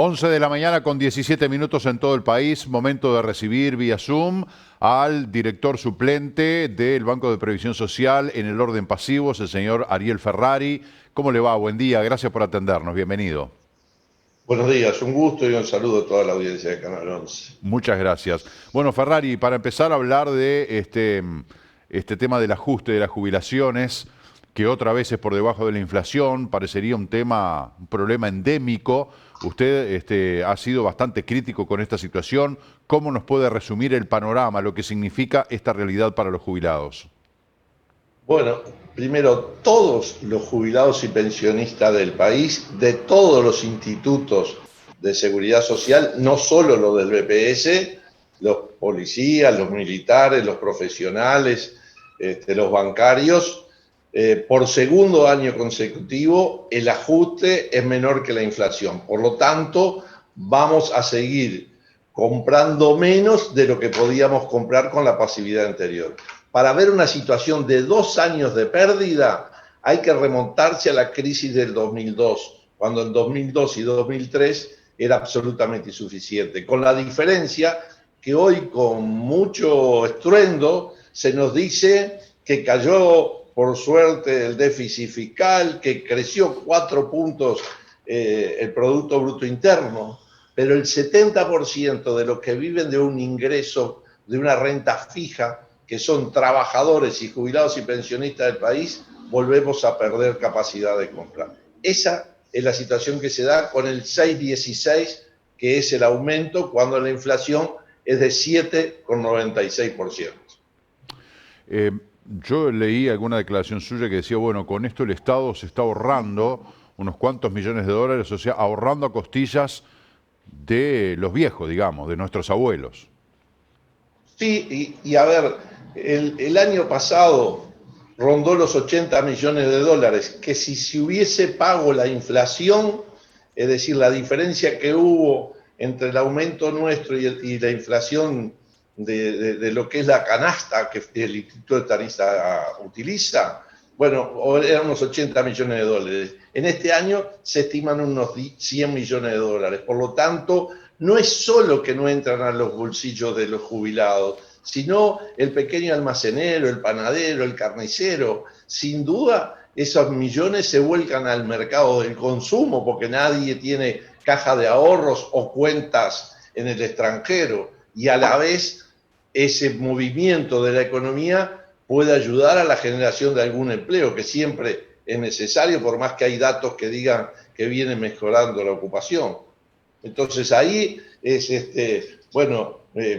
11 de la mañana con 17 minutos en todo el país. Momento de recibir vía Zoom al director suplente del Banco de Previsión Social en el orden pasivos, el señor Ariel Ferrari. ¿Cómo le va? Buen día, gracias por atendernos. Bienvenido. Buenos días, un gusto y un saludo a toda la audiencia de Canal 11. Muchas gracias. Bueno, Ferrari, para empezar a hablar de este tema del ajuste de las jubilaciones, que otra vez es por debajo de la inflación, parecería un problema endémico. Usted ha sido bastante crítico con esta situación. ¿Cómo nos puede resumir el panorama, lo que significa esta realidad para los jubilados? Bueno, primero, todos los jubilados y pensionistas del país, de todos los institutos de seguridad social, no solo los del BPS, los policías, los militares, los profesionales, los bancarios, por segundo año consecutivo el ajuste es menor que la inflación. Por lo tanto, vamos a seguir comprando menos de lo que podíamos comprar con la pasividad anterior. Para ver una situación de 2 años de pérdida, hay que remontarse a la crisis del 2002, cuando en 2002 y 2003 era absolutamente insuficiente, con la diferencia que hoy con mucho estruendo se nos dice que cayó por suerte el déficit fiscal, que creció 4 puntos el Producto Bruto Interno, pero el 70% de los que viven de un ingreso, de una renta fija, que son trabajadores y jubilados y pensionistas del país, volvemos a perder capacidad de compra. Esa es la situación que se da con el 6,16, que es el aumento cuando la inflación es de 7,96%. Yo leí alguna declaración suya que decía, bueno, con esto el Estado se está ahorrando unos cuantos millones de dólares, o sea, ahorrando a costillas de los viejos, digamos, de nuestros abuelos. Sí, y a ver, el año pasado rondó los 80 millones de dólares, que si se hubiese pago la inflación, es decir, la diferencia que hubo entre el aumento nuestro y la inflación de lo que es la canasta que el Instituto de Tarista utiliza, bueno, eran unos 80 millones de dólares. En este año se estiman unos 100 millones de dólares. Por lo tanto, no es solo que no entran a los bolsillos de los jubilados, sino el pequeño almacenero, el panadero, el carnicero. Sin duda, esos millones se vuelcan al mercado del consumo porque nadie tiene caja de ahorros o cuentas en el extranjero. Y a la vez, ese movimiento de la economía puede ayudar a la generación de algún empleo, que siempre es necesario, por más que hay datos que digan que viene mejorando la ocupación. Entonces ahí es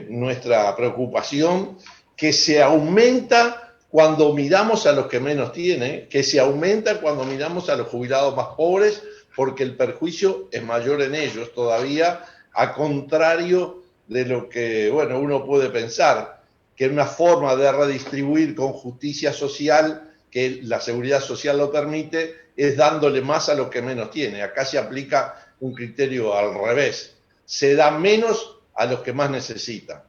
nuestra preocupación, que se aumenta cuando miramos a los que menos tienen, que se aumenta cuando miramos a los jubilados más pobres, porque el perjuicio es mayor en ellos todavía, a contrario de lo que uno puede pensar, que una forma de redistribuir con justicia social, que la seguridad social lo permite, es dándole más a los que menos tienen. Acá se aplica un criterio al revés. Se da menos a los que más necesitan.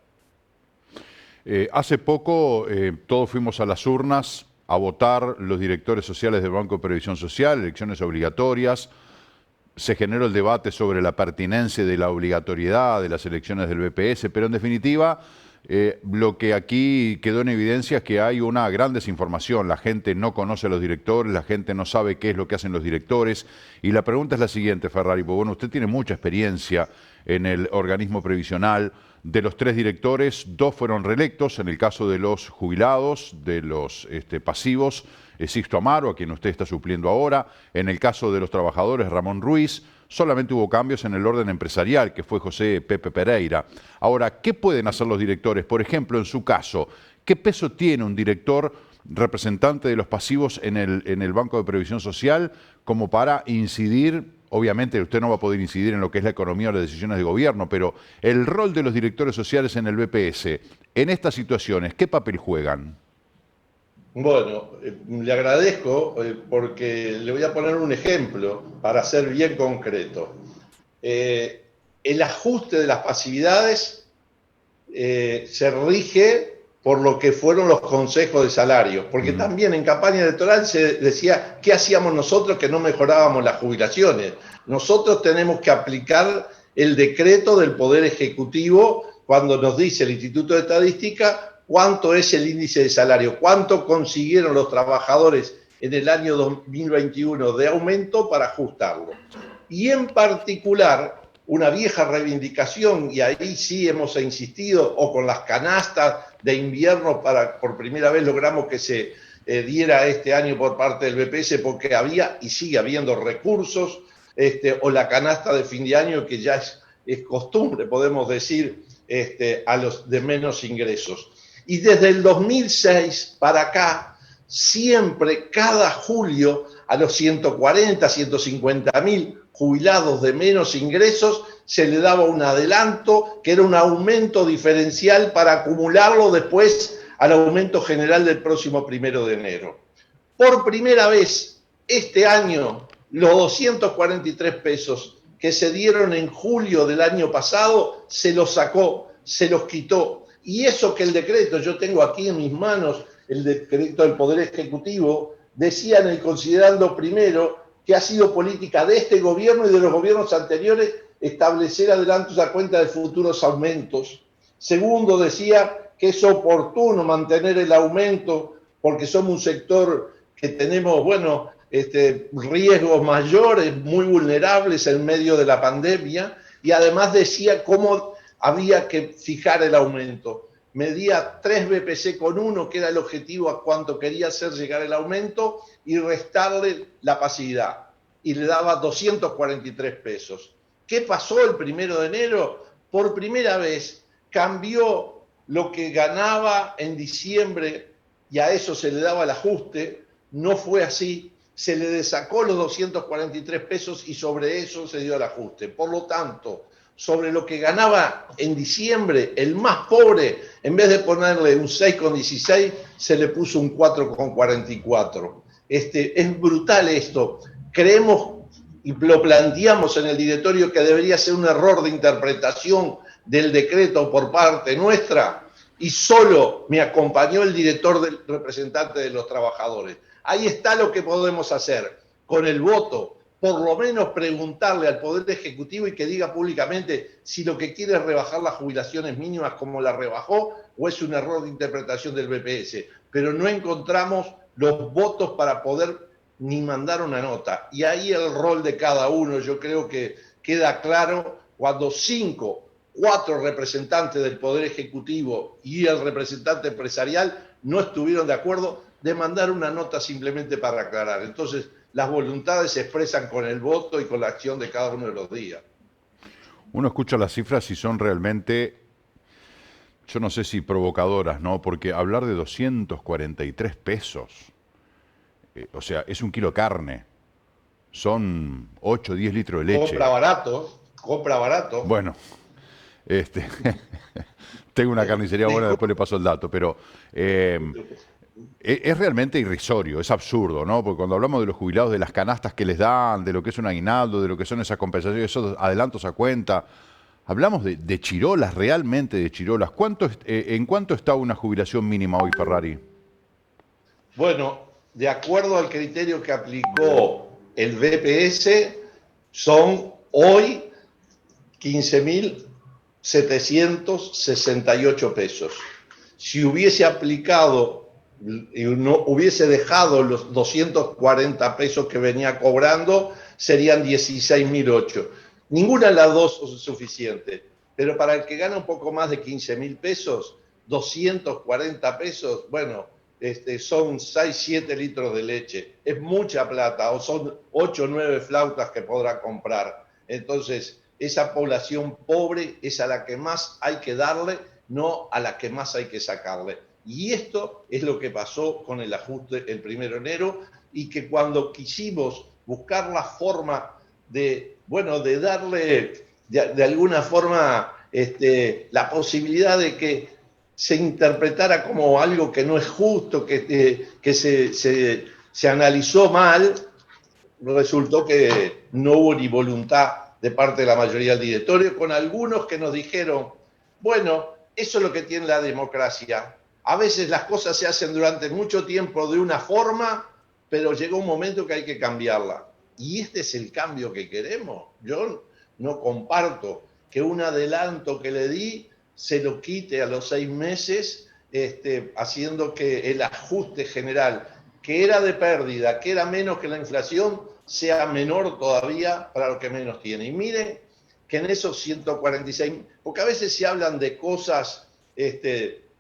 Hace poco todos fuimos a las urnas a votar los directores sociales del Banco de Previsión Social, elecciones obligatorias. Se generó el debate sobre la pertinencia de la obligatoriedad de las elecciones del BPS, pero en definitiva lo que aquí quedó en evidencia es que hay una gran desinformación. La gente no conoce a los directores, la gente no sabe qué es lo que hacen los directores. Y la pregunta es la siguiente, Ferrari, porque bueno, usted tiene mucha experiencia en el organismo previsional. De los 3 directores, 2 fueron reelectos. En el caso de los jubilados, de los pasivos, Sixto Amaro, a quien usted está supliendo ahora. En el caso de los trabajadores, Ramón Ruiz. Solamente hubo cambios en el orden empresarial, que fue José Pepe Pereira. Ahora, ¿qué pueden hacer los directores? Por ejemplo, en su caso, ¿qué peso tiene un director representante de los pasivos en el Banco de Previsión Social como para incidir? Obviamente usted no va a poder incidir en lo que es la economía o las decisiones de gobierno, pero el rol de los directores sociales en el BPS, en estas situaciones, ¿qué papel juegan? Bueno, le agradezco porque le voy a poner un ejemplo para ser bien concreto. El ajuste de las pasividades se rige por lo que fueron los consejos de salarios, porque también en campaña electoral se decía qué hacíamos nosotros que no mejorábamos las jubilaciones. Nosotros tenemos que aplicar el decreto del Poder Ejecutivo cuando nos dice el Instituto de Estadística cuánto es el índice de salario, cuánto consiguieron los trabajadores en el año 2021 de aumento para ajustarlo. Y en particular, una vieja reivindicación, y ahí sí hemos insistido, o con las canastas de invierno, por primera vez logramos que se diera este año por parte del BPS, porque había y sigue habiendo recursos, o la canasta de fin de año, que ya es costumbre, podemos decir, a los de menos ingresos. Y desde el 2006 para acá, siempre, cada julio, a los 140, 150 mil jubilados de menos ingresos, se le daba un adelanto, que era un aumento diferencial para acumularlo después al aumento general del próximo 1 de enero. Por primera vez, este año, los 243 pesos que se dieron en julio del año pasado, se los sacó, se los quitó. Y eso que el decreto, yo tengo aquí en mis manos el decreto del Poder Ejecutivo, decía en el considerando primero que ha sido política de este gobierno y de los gobiernos anteriores establecer adelantos a cuenta de futuros aumentos. Segundo, decía que es oportuno mantener el aumento porque somos un sector que tenemos, riesgos mayores, muy vulnerables en medio de la pandemia, y además decía cómo había que fijar el aumento. Medía 3 BPC con 1, que era el objetivo a cuánto quería hacer llegar el aumento, y restarle la pasividad. Y le daba 243 pesos. ¿Qué pasó el 1 de enero? Por primera vez cambió lo que ganaba en diciembre y a eso se le daba el ajuste. No fue así. Se le desacó los 243 pesos y sobre eso se dio el ajuste. Por lo tanto, sobre lo que ganaba en diciembre, el más pobre, en vez de ponerle un 6,16, se le puso un 4,44. Es brutal esto. Creemos y lo planteamos en el directorio que debería ser un error de interpretación del decreto por parte nuestra, y solo me acompañó el director del representante de los trabajadores. Ahí está lo que podemos hacer con el voto. Por lo menos preguntarle al Poder Ejecutivo y que diga públicamente si lo que quiere es rebajar las jubilaciones mínimas como la rebajó o es un error de interpretación del BPS. Pero no encontramos los votos para poder ni mandar una nota. Y ahí el rol de cada uno, yo creo que queda claro cuando 4 representantes del Poder Ejecutivo y el representante empresarial no estuvieron de acuerdo de mandar una nota simplemente para aclarar. Entonces, las voluntades se expresan con el voto y con la acción de cada uno de los días. Uno escucha las cifras y son realmente, yo no sé si provocadoras, ¿no? Porque hablar de 243 pesos, o sea, es 1 kilo de carne, son 8 o 10 litros de leche. Compra barato. Bueno, tengo una carnicería buena, después le paso el dato, pero es realmente irrisorio, es absurdo, ¿no? Porque cuando hablamos de los jubilados, de las canastas que les dan, de lo que es un aguinaldo, de lo que son esas compensaciones, esos adelantos a cuenta, hablamos de chirolas, realmente de chirolas. ¿En cuánto está una jubilación mínima hoy, Ferrari? Bueno, de acuerdo al criterio que aplicó el BPS, son hoy 15.768 pesos. Si hubiese aplicado y no hubiese dejado los 240 pesos que venía cobrando, serían 16.008. Ninguna de las dos es suficiente, pero para el que gana un poco más de 15.000 pesos, 240 pesos, bueno, son 6, 7 litros de leche. Es mucha plata, o son 8 o 9 flautas que podrá comprar. Entonces, esa población pobre es a la que más hay que darle, no a la que más hay que sacarle. Y esto es lo que pasó con el ajuste el 1 de enero, y que cuando quisimos buscar la forma de darle de alguna forma la posibilidad de que se interpretara como algo que no es justo, que se analizó mal, resultó que no hubo ni voluntad de parte de la mayoría del directorio, con algunos que nos dijeron, bueno, eso es lo que tiene la democracia. A veces las cosas se hacen durante mucho tiempo de una forma, pero llega un momento que hay que cambiarla. Y este es el cambio que queremos. Yo no comparto que un adelanto que le di se lo quite a los 6 meses, haciendo que el ajuste general, que era de pérdida, que era menos que la inflación, sea menor todavía para los que menos tienen. Y miren que en esos 146, porque a veces se hablan de cosas,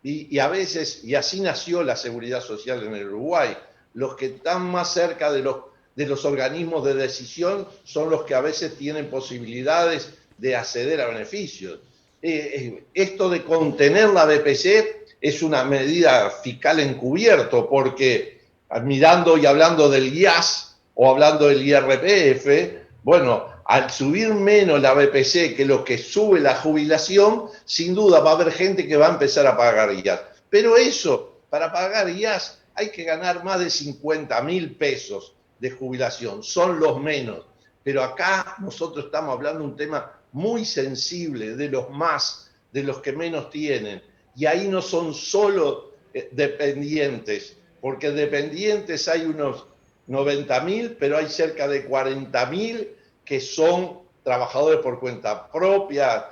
y a veces, y así nació la seguridad social en el Uruguay, los que están más cerca de los organismos de decisión son los que a veces tienen posibilidades de acceder a beneficios. Esto de contener la BPC es una medida fiscal encubierto, porque mirando y hablando del IAS o hablando del IRPF, bueno, al subir menos la BPC que lo que sube la jubilación, sin duda va a haber gente que va a empezar a pagar IAS. Pero eso, para pagar IAS hay que ganar más de 50.000 pesos de jubilación, son los menos. Pero acá nosotros estamos hablando de un tema muy sensible, de los que menos tienen. Y ahí no son solo dependientes, porque dependientes hay unos 90.000, pero hay cerca de 40.000 que son trabajadores por cuenta propia,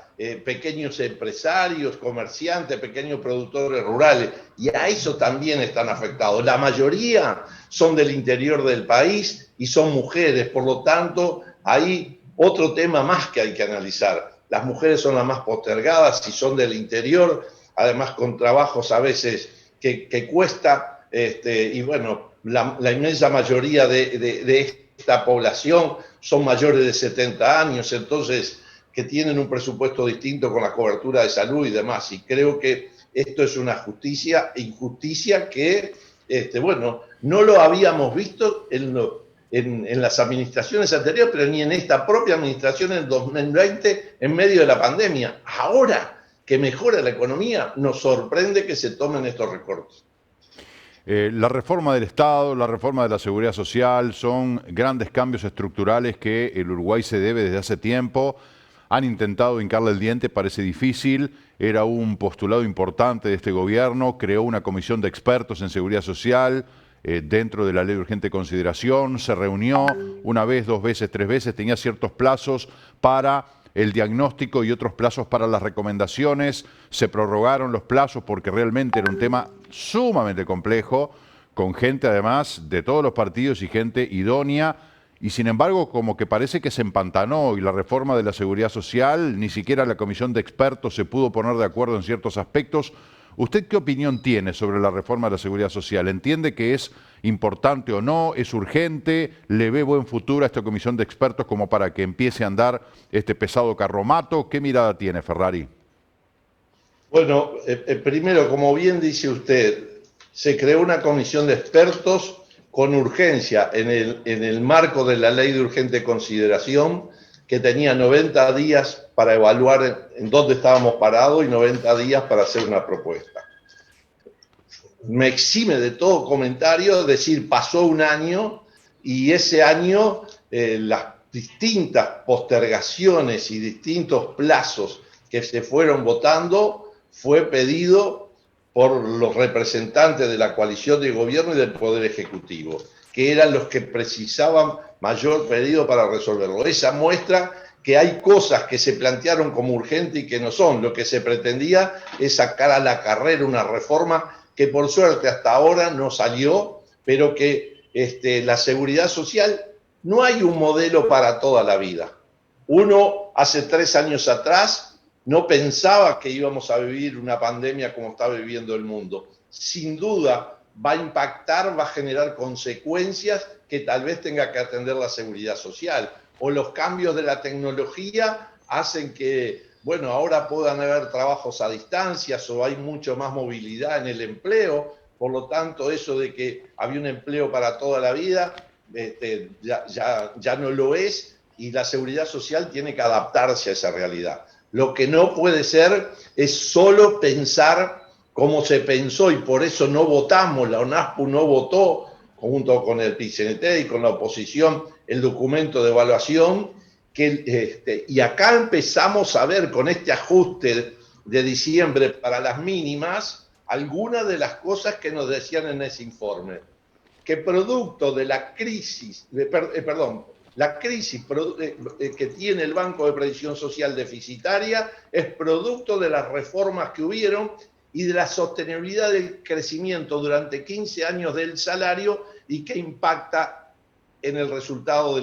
pequeños empresarios, comerciantes, pequeños productores rurales, y a eso también están afectados. La mayoría son del interior del país y son mujeres, por lo tanto, hay otro tema más que hay que analizar. Las mujeres son las más postergadas y son del interior, además con trabajos a veces que cuesta, y bueno, la inmensa mayoría de esta población son mayores de 70 años, entonces que tienen un presupuesto distinto con la cobertura de salud y demás. Y creo que esto es una injusticia que, bueno, no lo habíamos visto en las administraciones anteriores, pero ni en esta propia administración en 2020, en medio de la pandemia. Ahora que mejora la economía, nos sorprende que se tomen estos recortes. La reforma del Estado, la reforma de la Seguridad Social son grandes cambios estructurales que el Uruguay se debe desde hace tiempo. Han intentado hincarle el diente, parece difícil. Era un postulado importante de este gobierno. Creó una comisión de expertos en seguridad social dentro de la ley de urgente consideración. Se reunió una vez, 2 veces, 3 veces. Tenía ciertos plazos para el diagnóstico y otros plazos para las recomendaciones. Se prorrogaron los plazos porque realmente era un tema sumamente complejo, con gente además de todos los partidos y gente idónea, y sin embargo como que parece que se empantanó, y la reforma de la seguridad social, ni siquiera la comisión de expertos se pudo poner de acuerdo en ciertos aspectos. ¿Usted qué opinión tiene sobre la reforma de la seguridad social? ¿Entiende que es importante o no? ¿Es urgente? ¿Le ve buen futuro a esta comisión de expertos como para que empiece a andar este pesado carromato? ¿Qué mirada tiene, Ferrari? Bueno, primero, como bien dice usted, se creó una comisión de expertos con urgencia en el marco de la ley de urgente consideración, que tenía 90 días para evaluar en dónde estábamos parados y 90 días para hacer una propuesta. Me exime de todo comentario decir pasó un año y ese año las distintas postergaciones y distintos plazos que se fueron votando fue pedido por los representantes de la coalición de gobierno y del Poder Ejecutivo, que eran los que precisaban mayor pedido para resolverlo. Esa muestra que hay cosas que se plantearon como urgentes y que no son. Lo que se pretendía es sacar a la carrera una reforma que por suerte hasta ahora no salió, pero que la seguridad social no hay un modelo para toda la vida. Uno hace 3 años atrás no pensaba que íbamos a vivir una pandemia como está viviendo el mundo. Sin duda va a impactar, va a generar consecuencias que tal vez tenga que atender la seguridad social. O los cambios de la tecnología hacen que, bueno, ahora puedan haber trabajos a distancias o hay mucho más movilidad en el empleo. Por lo tanto, eso de que había un empleo para toda la vida ya no lo es, y la seguridad social tiene que adaptarse a esa realidad. Lo que no puede ser es solo pensar como se pensó, y por eso no votamos, la ONASPU no votó, junto con el PICNT y con la oposición, el documento de evaluación, y acá empezamos a ver con este ajuste de diciembre para las mínimas, algunas de las cosas que nos decían en ese informe, que producto de la crisis, La crisis que tiene el Banco de Previsión Social deficitaria es producto de las reformas que hubieron y de la sostenibilidad del crecimiento durante 15 años del salario y que impacta en el resultado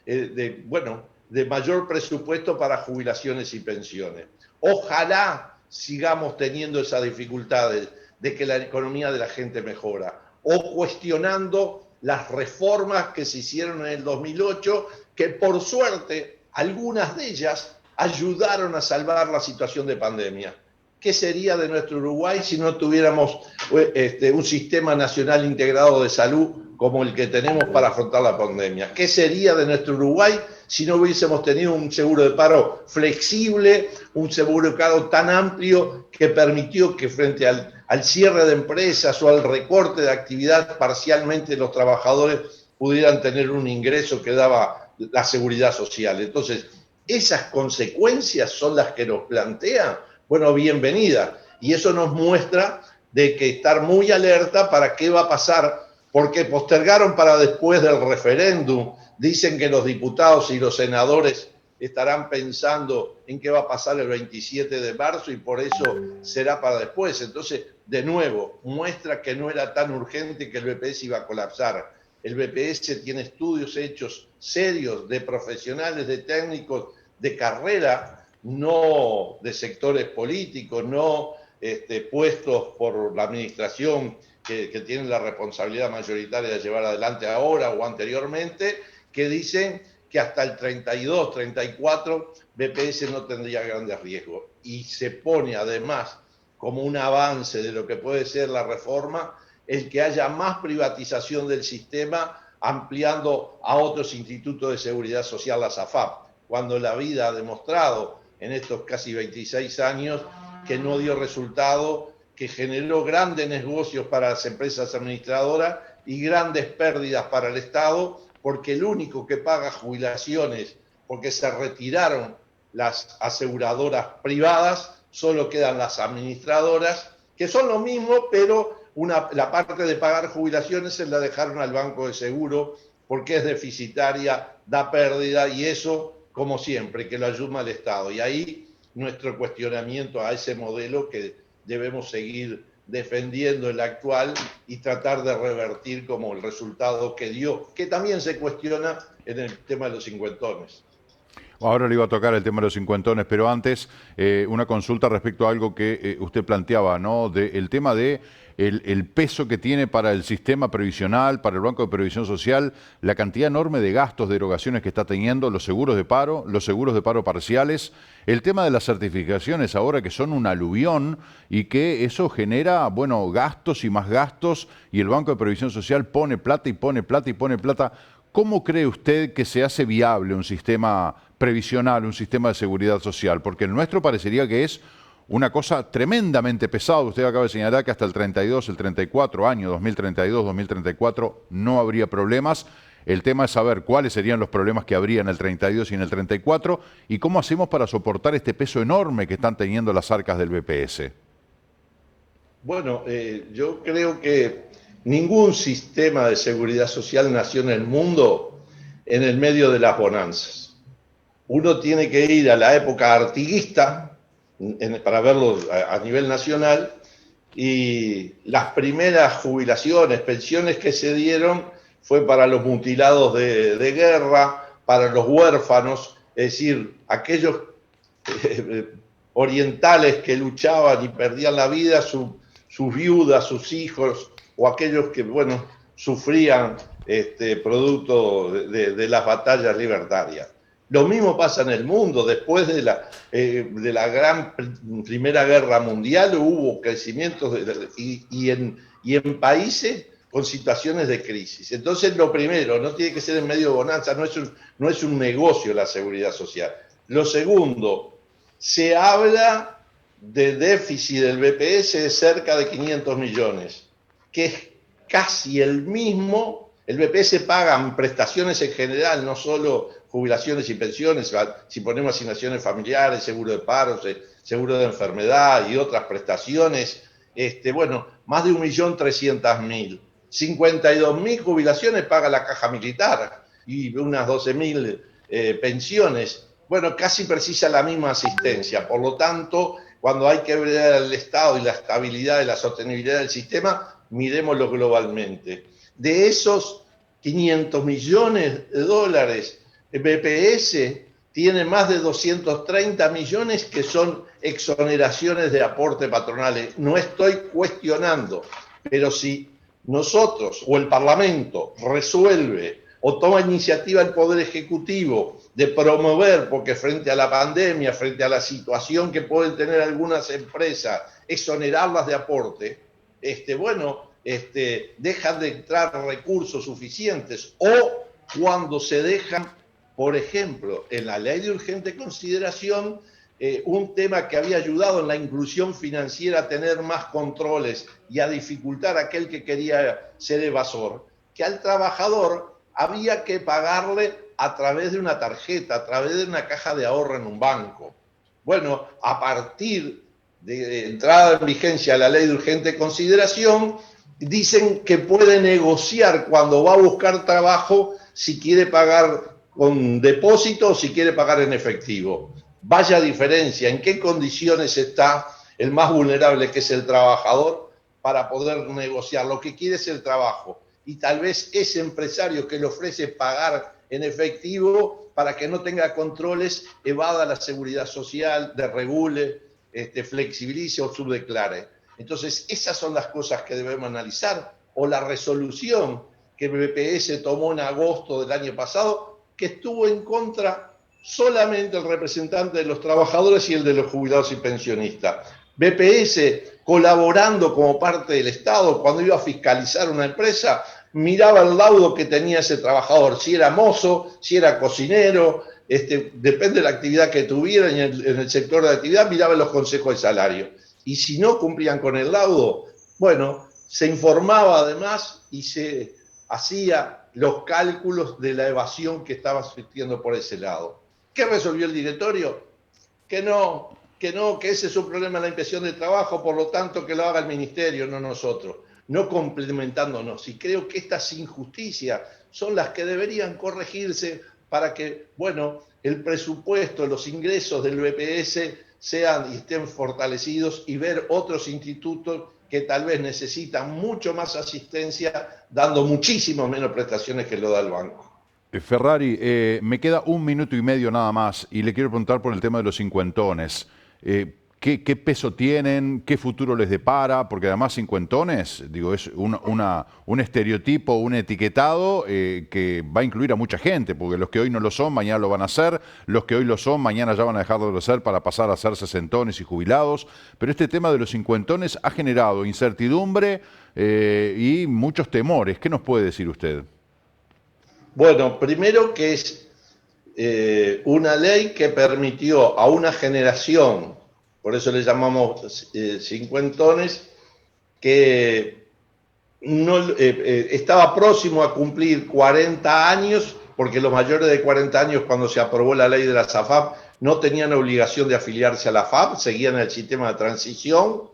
de mayor presupuesto para jubilaciones y pensiones. Ojalá sigamos teniendo esas dificultades de que la economía de la gente mejora, o cuestionando las reformas que se hicieron en el 2008, que por suerte algunas de ellas ayudaron a salvar la situación de pandemia. ¿Qué sería de nuestro Uruguay si no tuviéramos un sistema nacional integrado de salud como el que tenemos para afrontar la pandemia? ¿Qué sería de nuestro Uruguay si no hubiésemos tenido un seguro de paro flexible, un seguro de paro tan amplio que permitió que frente al cierre de empresas o al recorte de actividad parcialmente los trabajadores pudieran tener un ingreso que daba la seguridad social? Entonces, esas consecuencias son las que nos plantea. Bueno, bienvenida. Y eso nos muestra de que estar muy alerta para qué va a pasar, porque postergaron para después del referéndum. Dicen que los diputados y los senadores estarán pensando en qué va a pasar el 27 de marzo y por eso será para después. Entonces, de nuevo, muestra que no era tan urgente que el BPS iba a colapsar. El BPS tiene estudios hechos serios de profesionales, de técnicos, de carrera, no de sectores políticos, no puestos por la administración que tienen la responsabilidad mayoritaria de llevar adelante ahora o anteriormente, que dicen que hasta el 32, 34 BPS no tendría grandes riesgos. Y se pone además como un avance de lo que puede ser la reforma el que haya más privatización del sistema, ampliando a otros institutos de seguridad social, las AFAP, cuando la vida ha demostrado en estos casi 26 años que no dio resultado, que generó grandes negocios para las empresas administradoras y grandes pérdidas para el Estado, porque el único que paga jubilaciones, porque se retiraron las aseguradoras privadas, solo quedan las administradoras, que son lo mismo, pero la parte de pagar jubilaciones se la dejaron al Banco de Seguro, porque es deficitaria, da pérdida, y eso, como siempre, que lo ayuda el Estado. Y ahí nuestro cuestionamiento a ese modelo que debemos seguir defendiendo el actual y tratar de revertir como el resultado que dio, que también se cuestiona en el tema de los cincuentones. Ahora le iba a tocar el tema de los cincuentones, pero antes una consulta respecto a algo que usted planteaba, ¿no? El tema de el peso que tiene para el sistema previsional, para el Banco de Previsión Social, la cantidad enorme de gastos, de erogaciones que está teniendo, los seguros de paro parciales, el tema de las certificaciones ahora que son un aluvión y que eso genera, bueno, gastos y más gastos, y el Banco de Previsión Social pone plata y pone plata y pone plata. ¿Cómo cree usted que se hace viable un sistema previsional, un sistema de seguridad social? Porque el nuestro parecería que es una cosa tremendamente pesada. Usted acaba de señalar que hasta el 32, el 34 año, 2032, 2034, no habría problemas. El tema es saber cuáles serían los problemas que habría en el 32 y en el 34 y cómo hacemos para soportar este peso enorme que están teniendo las arcas del BPS. Bueno, yo creo que ningún sistema de seguridad social nació en el mundo en el medio de las bonanzas. Uno tiene que ir a la época artiguista para verlo a nivel nacional, y las primeras jubilaciones, pensiones que se dieron fue para los mutilados de guerra, para los huérfanos, es decir, aquellos orientales que luchaban y perdían la vida, sus viudas, sus hijos, o aquellos que, bueno, sufrían producto de las batallas libertarias. Lo mismo pasa en el mundo. Después de la gran Primera Guerra Mundial hubo crecimientos y en países con situaciones de crisis. Entonces, lo primero, no tiene que ser en medio de bonanza, no es un negocio la seguridad social. Lo segundo, se habla de déficit del BPS de cerca de 500 millones, que es casi el mismo. El BPS paga prestaciones en general, no solo jubilaciones y pensiones, si ponemos asignaciones familiares, seguro de paro, seguro de enfermedad y otras prestaciones, bueno, más de 1.300.000. 52.000 jubilaciones paga la Caja Militar. y unas 12.000 pensiones. Bueno, casi precisa la misma asistencia. Por lo tanto, cuando hay que ver el Estado y la estabilidad y la sostenibilidad del sistema, miremoslo globalmente. De esos 500 millones de dólares, el BPS tiene más de 230 millones que son exoneraciones de aporte patronales. No estoy cuestionando, pero si nosotros o el Parlamento resuelve o toma iniciativa el Poder Ejecutivo de promover, porque frente a la pandemia, frente a la situación que pueden tener algunas empresas, exonerarlas de aporte, dejan de entrar recursos suficientes, o cuando se dejan, por ejemplo, en la ley de urgente consideración, un tema que había ayudado en la inclusión financiera a tener más controles y a dificultar a aquel que quería ser evasor, que al trabajador había que pagarle a través de una tarjeta, a través de una caja de ahorro en un banco. Bueno, a partir de entrada en vigencia de la ley de urgente consideración, dicen que puede negociar cuando va a buscar trabajo si quiere pagar con depósito o si quiere pagar en efectivo. Vaya diferencia, en qué condiciones está el más vulnerable, que es el trabajador, para poder negociar. Lo que quiere es el trabajo. Y tal vez ese empresario que le ofrece pagar en efectivo para que no tenga controles, evada la seguridad social, desregule, flexibilice o subdeclare. Entonces, esas son las cosas que debemos analizar. O la resolución que el BPS tomó en agosto del año pasado, que estuvo en contra solamente el representante de los trabajadores y el de los jubilados y pensionistas. BPS, colaborando como parte del Estado, cuando iba a fiscalizar una empresa, miraba el laudo que tenía ese trabajador, si era mozo, si era cocinero, depende de la actividad que tuviera en el sector de actividad, miraba los consejos de salario. Y si no cumplían con el laudo, bueno, se informaba además y se hacía los cálculos de la evasión que estaba sufriendo por ese lado. ¿Qué resolvió el directorio? Que ese es un problema de la inspección de trabajo, por lo tanto que lo haga el ministerio, no nosotros, no complementándonos. Y creo que estas injusticias son las que deberían corregirse para que, el presupuesto, los ingresos del BPS sean y estén fortalecidos, y ver otros institutos que tal vez necesitan mucho más asistencia, dando muchísimo menos prestaciones que lo da el banco. Ferrari, me queda 1 minuto y medio nada más y le quiero preguntar por el tema de los cincuentones. ¿Qué peso tienen? ¿Qué futuro les depara? Porque además cincuentones, digo, es un estereotipo, un etiquetado que va a incluir a mucha gente, porque los que hoy no lo son, mañana lo van a ser, los que hoy lo son, mañana ya van a dejar de ser para pasar a ser sesentones y jubilados. Pero este tema de los cincuentones ha generado incertidumbre y muchos temores. ¿Qué nos puede decir usted? Bueno, primero que es una ley que permitió a una generación, por eso le llamamos cincuentones, que no, estaba próximo a cumplir 40 años, porque los mayores de 40 años, cuando se aprobó la ley de la SAFAP, no tenían obligación de afiliarse a la FAP, seguían el sistema de transición,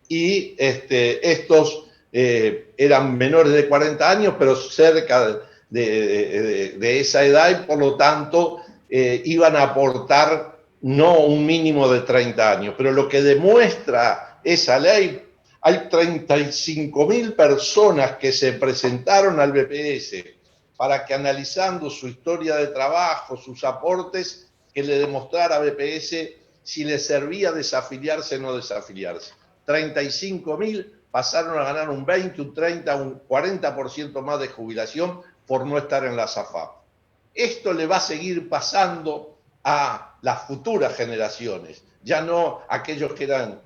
y estos eran menores de 40 años, pero cerca de esa edad, y por lo tanto iban a aportar no un mínimo de 30 años. Pero lo que demuestra esa ley, hay 35.000 personas que se presentaron al BPS para que, analizando su historia de trabajo, sus aportes, que le demostrara a BPS si les servía desafiliarse o no desafiliarse. 35.000 pasaron a ganar un 20, un 30, un 40% más de jubilación por no estar en la SAFAP. Esto le va a seguir pasando a las futuras generaciones, ya no aquellos que eran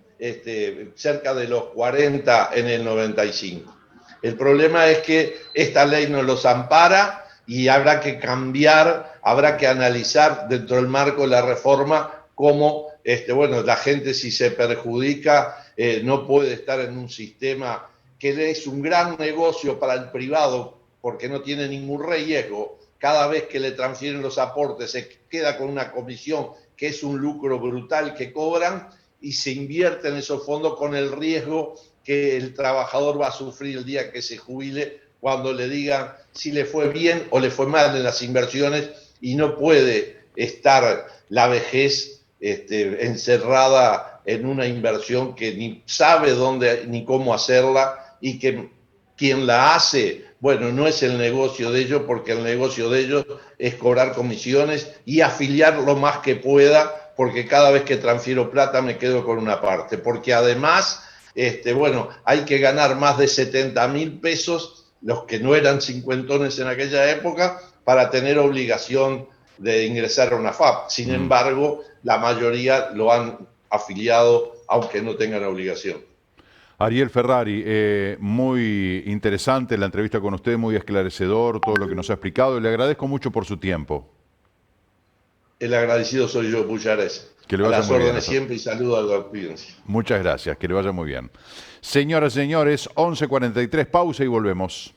cerca de los 40 en el 95. El problema es que esta ley no los ampara y habrá que cambiar, habrá que analizar dentro del marco de la reforma cómo la gente, si se perjudica, no puede estar en un sistema que es un gran negocio para el privado, porque no tiene ningún riesgo. Cada vez que le transfieren los aportes se queda con una comisión que es un lucro brutal que cobran, y se invierte en esos fondos con el riesgo que el trabajador va a sufrir el día que se jubile cuando le digan si le fue bien o le fue mal en las inversiones, y no puede estar la vejez encerrada en una inversión que ni sabe dónde ni cómo hacerla, y que quien la hace, bueno, no es el negocio de ellos, porque el negocio de ellos es cobrar comisiones y afiliar lo más que pueda, porque cada vez que transfiero plata me quedo con una parte, porque además, bueno, hay que ganar más de 70.000 pesos, los que no eran cincuentones en aquella época, para tener obligación de ingresar a una FAP. Sin embargo, la mayoría lo han afiliado aunque no tengan obligación. Ariel Ferrari, muy interesante la entrevista con usted, muy esclarecedor, todo lo que nos ha explicado. Le agradezco mucho por su tiempo. El agradecido soy yo, Pujares. Que le A vaya las muy bien. órdenes siempre, y saludo a la audiencia. Muchas gracias, que le vaya muy bien. Señoras y señores, 11:43, pausa y volvemos.